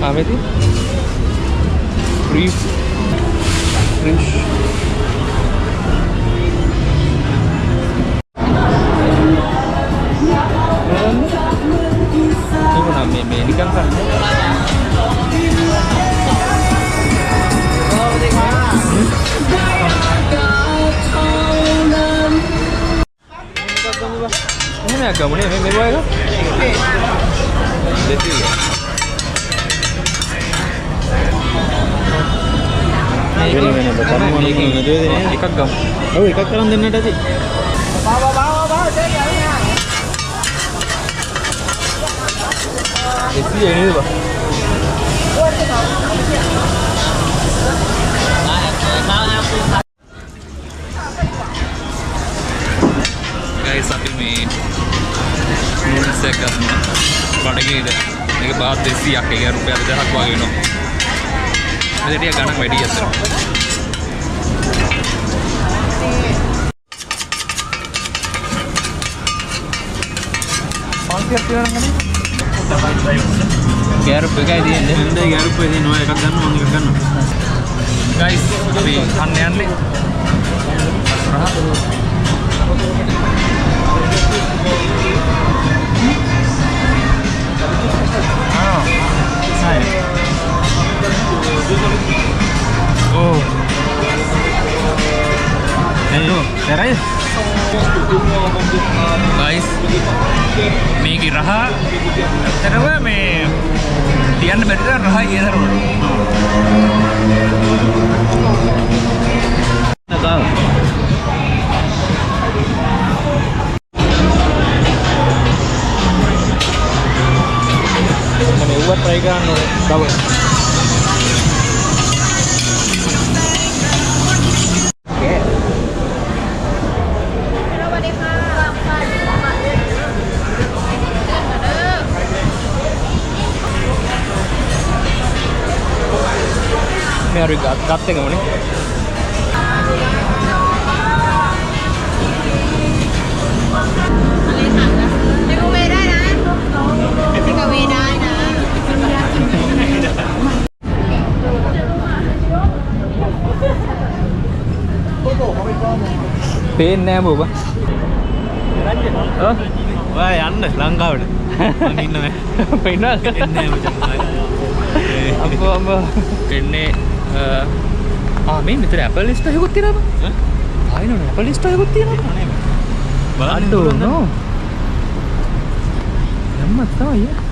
ආමෙති free fresh මේ නිකන් ගන්න එහෙම ගමනේ මේ මෙරුවා එක දෙතිය එකක් ගමු ඔව් එකක් කරන් දෙන්නට ඇති දෙතිය නේද guys අපි මේ නූඩල්ස් එක ගන්නවා බඩගිනිද මේක බාත් 200ක් ඒක රුපියල් 1000ක් වගේ වෙනවා මේක ටික ගණන් වැඩි අතර පන්තියක් තියනවා නේද ගෑරුප් එකයි තියෙන්නේ හන්දේ ගෑරුප් එකේ තියෙනවා එකක් ගන්න ඕන එකක් ගන්න guys අපි කන්න යන්නේ oh hello terai guys මේකේ රහ ඇත්තටම මේ තියන්න බැරි තරම් රහයි ඒ තරමට නේද buat try කරන්න ඕනේ තව මේ හරි ගත් එකමනේ පේන්නේ නැහැ බබා. ඔය යන්න ලංකාවට. මං ඉන්නවා. පේනවද? එන්නේ මචං. අම්බෝ එන්නේ මේ මෙතන Apple Store එකකුත් තියෙනවා. ආයෙනවනේ Apple Store එකකුත් තියෙනවා. බලන්න නෝ. යම්මත් තමයි.